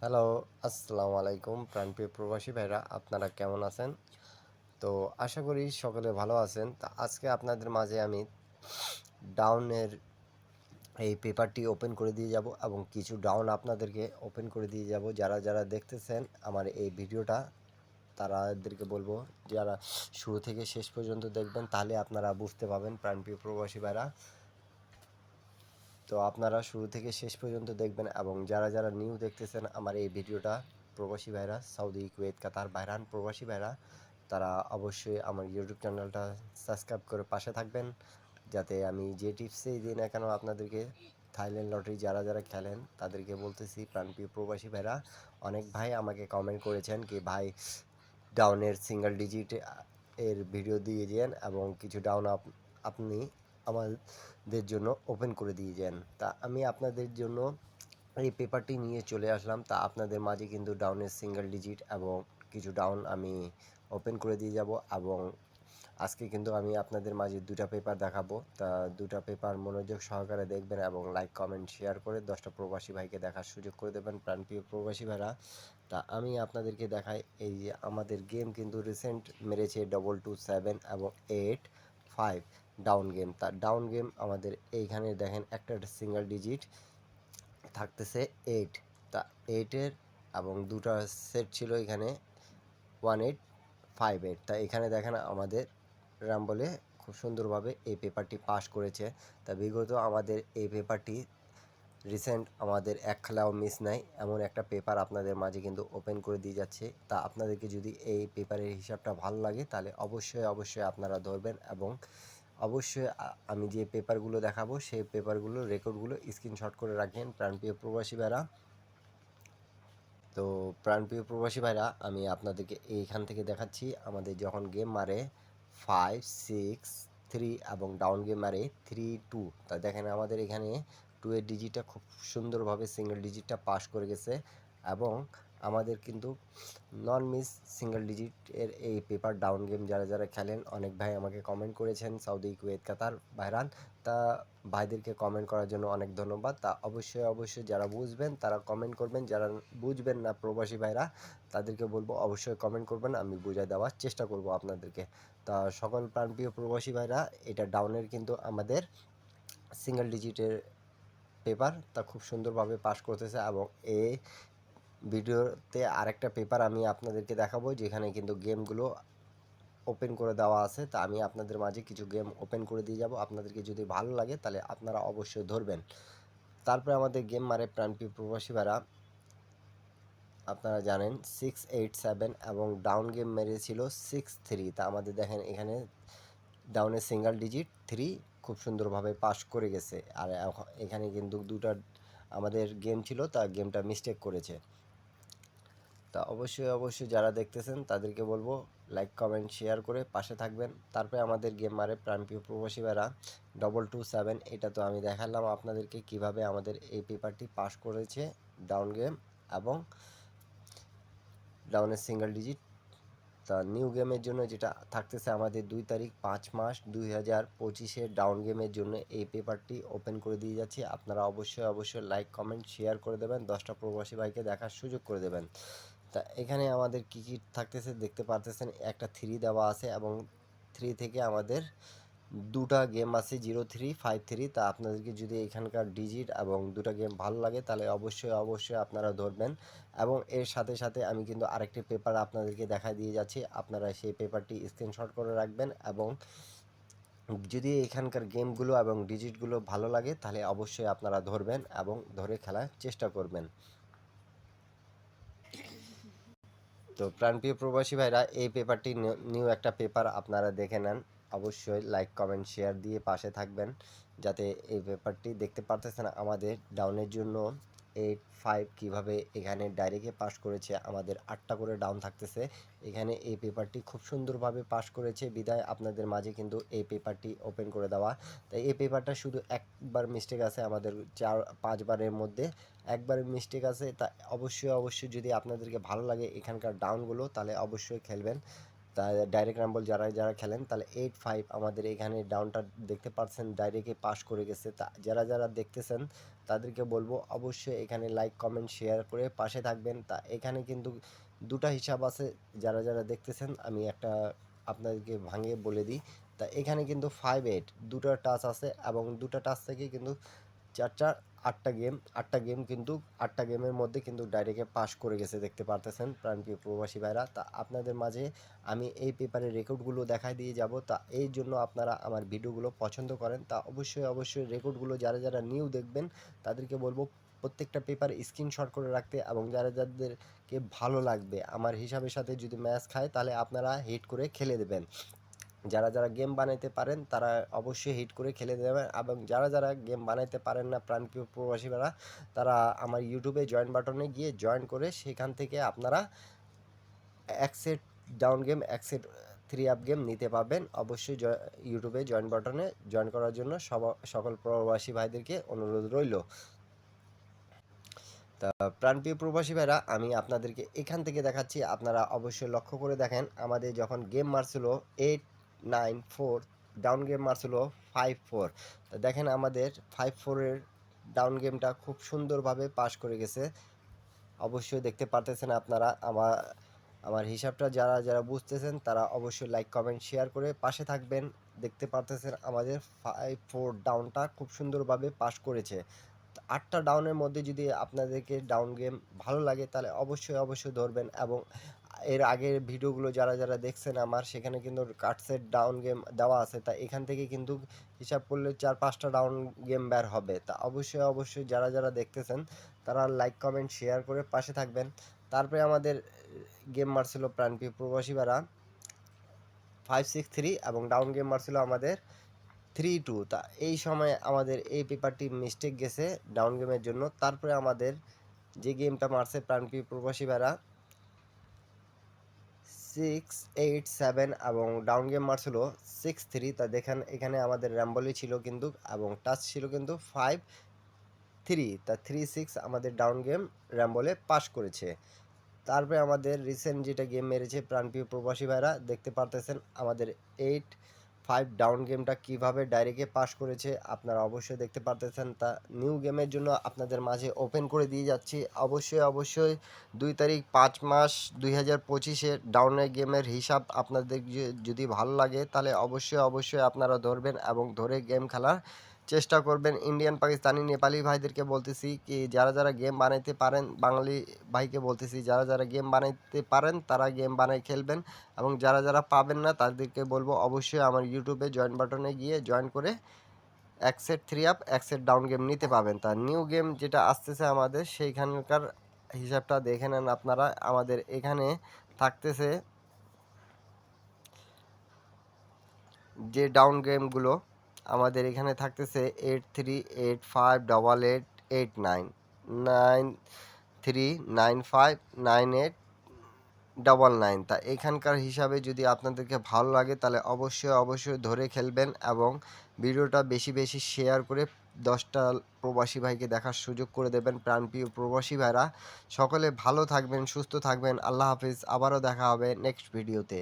Hello, আসসালামু আলাইকুম প্রাণপ্রিয় প্রবাসী ভাইরা, আপনারা কেমন আছেন? তো আশা করি সকলে ভালো আছেন। তা আজকে আপনাদের মাঝে আমি ডাউনের এই পেপারটি ওপেন করে দিয়ে যাব এবং কিছু ডাউন আপনাদেরকে ওপেন করে দিয়ে যাব। যারা দেখতেছেন আমার এই ভিডিওটা তাদেরকে বলবো যারা শুরু থেকে শেষ পর্যন্ত দেখবেন, তাহলে আপনারা বুঝতে পাবেন প্রাণপ্রিয় প্রবাসী ভাইরা। তো আপনারা শুরু থেকে শেষ পর্যন্ত দেখবেন এবং যারা নিউ দেখতেছেন আমার এই ভিডিওটা, প্রবাসী ভাইরা, সৌদি, কুয়েত, কাতার, বাহরাইন প্রবাসী ভাইরা, তারা অবশ্যই আমার ইউটিউব চ্যানেলটা সাবস্ক্রাইব করে পাশে থাকবেন, যাতে আমি যে টিপসই দিই না কেন আপনাদেরকে, থাইল্যান্ড লটারি যারা খেলেন তাদেরকে বলতেছি প্রাণপ্রিয় প্রবাসী ভাইরা। অনেক ভাই আমাকে কমেন্ট করেছেন কি ভাই ডাউনের সিঙ্গেল ডিজিট এর ভিডিও দিয়ে যান এবং কিছু ডাউন আপনি আমাদের জন্য ওপেন করে দিয়ে যান। তা আমি আপনাদের জন্য এই পেপারটি নিয়ে চলে আসলাম। তা আপনাদের মাঝে কিন্তু ডাউনের সিঙ্গেল ডিজিট এবং কিছু ডাউন আমি ওপেন করে দিয়ে যাব এবং আজকে কিন্তু আমি আপনাদের মাঝে দুটা পেপার দেখাবো। তা দুটা পেপার মনোযোগ সহকারে দেখবেন এবং লাইক কমেন্ট শেয়ার করে 10টা প্রবাসী ভাইকে দেখার সুযোগ করে দেবেন প্রাণপ্রিয় প্রবাসী ভাইরা। তা আমি আপনাদেরকে দেখাই, এই যে আমাদের গেম কিন্তু রিসেন্ট মেরেছে 227 এবং 85 ডাউন গেম। তা ডাউন গেম আমাদের এইখানে দেখেন একটা সিঙ্গেল ডিজিট থাকতেছে 8। তা 8-এর এবং দুটা সেট ছিল এখানে 1858। তা এখানে দেখেন আমাদের রাম বলে খুব সুন্দরভাবে এই পেপারটি পাস করেছে। তা বিগত আমাদের এই পেপারটি রিসেন্ট আমাদের এক খেলাও মিস নাই এমন একটা পেপার আপনাদের মাঝে কিন্তু ওপেন করে দিয়ে যাচ্ছে। তা আপনাদেরকে যদি এই পেপারের হিসাবটা ভালো লাগে তাহলে অবশ্যই আপনারা ধরবেন এবং অবশ্যই আমি যে পেপারগুলো দেখাবো সেই পেপারগুলো রেকর্ডগুলো স্ক্রিনশট করে রাখেন প্রাণপ্রিয় প্রবাসী ভাইরা। তো প্রাণপ্রিয় প্রবাসী ভাইরা, আমি আপনাদেরকে এইখান থেকে দেখাচ্ছি আমাদের যখন গেম মারে 5 6 3 এবং ডাউন গেম মারে 3 2। তা দেখেন আমাদের এখানে 2-এর ডিজিটটা খুব সুন্দরভাবে সিঙ্গেল ডিজিটটা পাস করে গেছে এবং আমাদের কিন্তু নন মিস সিঙ্গেল ডিজিটের এই পেপার ডাউন গেম যারা খেলেন, অনেক ভাই আমাকে কমেন্ট করেছেন সৌদি, কুয়েত, কাতার, বাহরাইন। তা ভাইদেরকে কমেন্ট করার জন্য অনেক ধন্যবাদ। তা অবশ্যই যারা বুঝবেন তারা কমেন্ট করবেন, যারা বুঝবেন না প্রবাসী ভাইরা তাদেরকে বলবো অবশ্যই কমেন্ট করবেন, আমি বুঝিয়ে দেওয়ার চেষ্টা করব আপনাদেরকে। তা সকল প্রাণপ্রিয় প্রবাসী ভাইরা, এটা ডাউনের কিন্তু আমাদের সিঙ্গেল ডিজিটের পেপার, তা খুব সুন্দরভাবে পাস করতেছে এবং এই ভিডিওতে আরেকটা পেপার আমি আপনাদেরকে দেখাবো যেখানে কিন্তু গেমগুলো ওপেন করে দেওয়া আছে। তা আমি আপনাদের মাঝে কিছু গেম ওপেন করে দিয়ে যাব, আপনাদেরকে যদি ভালো লাগে তাহলে আপনারা অবশ্যই ধরবেন। তারপরে আমাদের গেম মারে প্রাণপ্রিয় প্রবাসী ভাইরা, আপনারা জানেন 687 এবং ডাউন গেম মেরেছিল 6-3। তা আমাদের দেখেন এখানে ডাউনের সিঙ্গেল ডিজিট 3 খুব সুন্দরভাবে পাস করে গেছে। আর এখানে কিন্তু দুটা আমাদের গেম ছিল, তা গেমটা মিস্টেক করেছে। তা অবশ্যই যারা দেখতেছেন তাদেরকে বলবো লাইক কমেন্ট শেয়ার করে পাশে থাকবেন। তারপরে আমাদের গেম মারে প্রাণপ্রিয় প্রবাসী ভাইরা 227। এটা তো আমি দেখালাম আপনাদেরকে কিভাবে আমাদের এই পেপারটি পাস করেছে ডাউন গেম এবং ডাউনের সিঙ্গেল ডিজিট। তা নিউ গেমের জন্য যেটা থাকতেছে আমাদের 2 তারিখ 5 মাস 2025-এর ডাউন গেমের জন্য এই পেপারটি ওপেন করে দিয়ে যাচ্ছি। আপনারা অবশ্যই লাইক কমেন্ট শেয়ার করে দেবেন, 10টা প্রবাসী ভাইকে দেখার সুযোগ করে দেবেন। তা এখানে আমাদের কী কী থাকতেছে দেখতে পারতেছেন, একটা 3 দেওয়া আছে এবং 3 থেকে আমাদের দুটা গেম আছে 0353। তা আপনাদেরকে যদি এখানকার ডিজিট এবং দুটা গেম ভালো লাগে তাহলে অবশ্যই আপনারা ধরবেন এবং এর সাথে আমি কিন্তু আরেকটি পেপার আপনাদেরকে দেখা দিয়ে যাচ্ছি, আপনারা সেই পেপারটি স্ক্রিনশট করে রাখবেন এবং যদি এখানকার গেমগুলো এবং ডিজিটগুলো ভালো লাগে তাহলে অবশ্যই আপনারা ধরবেন এবং ধরে খেলার চেষ্টা করবেন। তো প্রাণপ্রিয় প্রবাসী ভাইরা, এই পেপারটি নিউ একটা পেপার, আপনারা দেখে নেন। অবশ্যই লাইক কমেন্ট শেয়ার দিয়ে পাশে থাকবেন, যাতে এই পেপারটি দেখতে পারতেছেন আমাদের ডাউনের জন্য 85 কিভাবে এখানে ডাইরেক্টে পাস করেছে, আমাদের 8টা করে ডাউন থাকতেছে। এখানে এই পেপারটি খুব সুন্দরভাবে পাস করেছে বিদায় আপনাদের মাঝে কিন্তু এই পেপারটি ওপেন করে দেওয়া। তাই এই পেপারটা শুধু একবার মিস্টেক আছে, আমাদের 4-5 বারের মধ্যে একবার মিস্টেক আছে। তা অবশ্যই যদি আপনাদেরকে ভালো লাগে এখানকার ডাউনগুলো তাহলে অবশ্যই খেলবেন। তা ডাইরেক্ট রাম্বল যারা যারা খেলেন তাহলে 8-5 আমাদের এখানে ডাউনটা দেখতে পাচ্ছেন ডাইরেক্টে পাস করে গেছে। তা যারা যারা দেখতেছেন তাদেরকে বলবো অবশ্যই এখানে লাইক কমেন্ট শেয়ার করে পাশে থাকবেন। তা এখানে কিন্তু দুটা হিসাব আছে, যারা যারা দেখতেছেন আমি একটা আপনাদেরকে ভাঙিয়ে বলে দিই। তা এখানে কিন্তু 5-8 দুটো টাচ আছে এবং দুটো টাচ থেকে কিন্তু চার চার আটটা গেম কিন্তু আটটা গেমের মধ্যে কিন্তু ডাইরেক্টে পাস করে গেছে দেখতে পারতেছেন প্রাণপ্রিয় প্রবাসী ভাইরা। তা আপনাদের মাঝে আমি এই পেপারের রেকর্ডগুলো দেখাই দিয়ে যাব। তা এই জন্য আপনারা আমার ভিডিওগুলো পছন্দ করেন। তা অবশ্যই অবশ্যই রেকর্ডগুলো যারা যারা নিউ দেখবেন তাদেরকে বলবো প্রত্যেকটা পেপার স্ক্রিনশট করে রাখতে, এবং যারা যাদেরকে ভালো লাগবে আমার হিসাবের সাথে যদি ম্যাচ খায় তাহলে আপনারা হিট করে খেলে দেবেন। যারা যারা গেম বানাইতে পারেন তারা অবশ্যই হিট করে খেলে দেবেন, এবং যারা যারা গেম বানাইতে পারেন না প্রাণপ্রিয় প্রবাসীরা তারা আমার ইউটিউবে জয়েন বাটনে গিয়ে জয়েন করে সেখান থেকে আপনারা এক সেট ডাউন গেম এক সেট 3 আপ গেম নিতে পারবেন। অবশ্যই ইউটিউবে জয়েন বাটনে জয়েন করার জন্য সকল প্রবাসী ভাইদেরকে অনুরোধ রইল। তা প্রাণপ্রিয় প্রবাসী ভাইরা আমি আপনাদেরকে এখান থেকে দেখাচ্ছি, আপনারা অবশ্যই লক্ষ্য করে দেখেন আমাদের যখন গেম মারছিল 8-9-4, ডাউন গেম মারছিল 5-4। তা দেখেন আমাদের 5-4-এর ডাউন গেমটা খুব সুন্দরভাবে পাস করে গেছে। অবশ্যই দেখতে পারতেছেন আপনারা আমার আমার হিসাবটা যারা যারা বুঝতেছেন তারা অবশ্যই লাইক কমেন্ট শেয়ার করে পাশে থাকবেন। দেখতে পারতেছেন আমাদের 5-4 ডাউনটা খুব সুন্দরভাবে পাস করেছে। 8টা ডাউনের মধ্যে যদি আপনাদেরকে ডাউন গেম ভালো লাগে তাহলে অবশ্যই অবশ্যই ধরবেন, এবং এর আগের ভিডিওগুলো যারা যারা দেখছেন আমার সেখানে কিন্তু কাটসেট ডাউন গেম দেওয়া আছে। তা এখান থেকে কিন্তু হিসাব করলে 4-5টা ডাউন গেম বের হবে। তা অবশ্যই অবশ্যই যারা যারা দেখতেছেন তারা লাইক কমেন্ট শেয়ার করে পাশে থাকবেন। তারপরে আমাদের গেম মারছিল প্রাণপ্রিয় প্রবাসীরা 5-6-3, এবং ডাউন গেম মারছিল আমাদের 3-2। তা এই সময় আমাদের এই পেপারটি মিস্টেক গেছে ডাউন গেমের জন্য। তারপরে আমাদের যে গেমটা মারছে প্রাণপ্রিয় প্রবাসী ভাইরা 6-8-7, এবং ডাউন গেম মারছিল 6-3। তা দেখেন এখানে আমাদের র্যাম্বলি ছিল কিন্তু, এবং টাচ ছিল কিন্তু 5-3। তা 3-6 আমাদের ডাউন গেম র্যাম্বলে পাস করেছে। তারপরে আমাদের রিসেন্ট যেটা গেম মেরেছে প্রাণপ্রিয় প্রবাসী ভাইরা দেখতে পারতেছেন আমাদের 8-5 ডাউন গেমটা কিভাবে ডাইরেক্টে পাস করেছে আপনারা অবশ্যই দেখতে পারতেছেন। তা নিউ গেমের জন্য আপনাদের মাঝে ওপেন করে দিয়ে যাচ্ছি। অবশ্যই অবশ্যই 2 তারিখ 5 মাস 2025-এ ডাউনের গেমের হিসাব আপনাদের যদি ভালো লাগে তাহলে অবশ্যই অবশ্যই আপনারা ধরবেন এবং ধরে গেম খেলার চেষ্টা করবেন। ইন্ডিয়ান, পাকিস্তানি, নেপালি ভাইদেরকে বলতেছি কি যারা যারা গেম বানাইতে পারেন, বাঙালি ভাইকে বলতেছি যারা যারা গেম বানাইতে পারেন তারা গেম বানাই খেলবেন, এবং যারা যারা পাবেন না তাদেরকে বলবো অবশ্যই আমার ইউটিউবে জয়েন বাটনে গিয়ে জয়েন করে এক সেট 3 আপ এক সেট ডাউন গেম নিতে পাবেন। তা নিউ গেম যেটা আসতেছে আমাদের সেইখানকার হিসাবটা দেখে নেন আপনারা। আমাদের এখানে থাকতেছে যে ডাউন গেমগুলো আমাদের এখানে থাকতেছে 8-3, 8-5, 8-8, 8-9, 9-3, 9-5, 9-8, 9-9। তা এখানকার হিসাবে যদি আপনাদেরকে ভালো লাগে তাহলে অবশ্যই অবশ্যই ধরে খেলবেন, এবং ভিডিওটা বেশি বেশি শেয়ার করে 10টা প্রবাসী ভাইকে দেখার সুযোগ করে দেবেন। প্রাণপ্রিয় প্রবাসী ভাইরা সকলে ভালো থাকবেন, সুস্থ থাকবেন। আল্লাহ হাফিজ। আবারও দেখা হবে নেক্সট ভিডিওতে।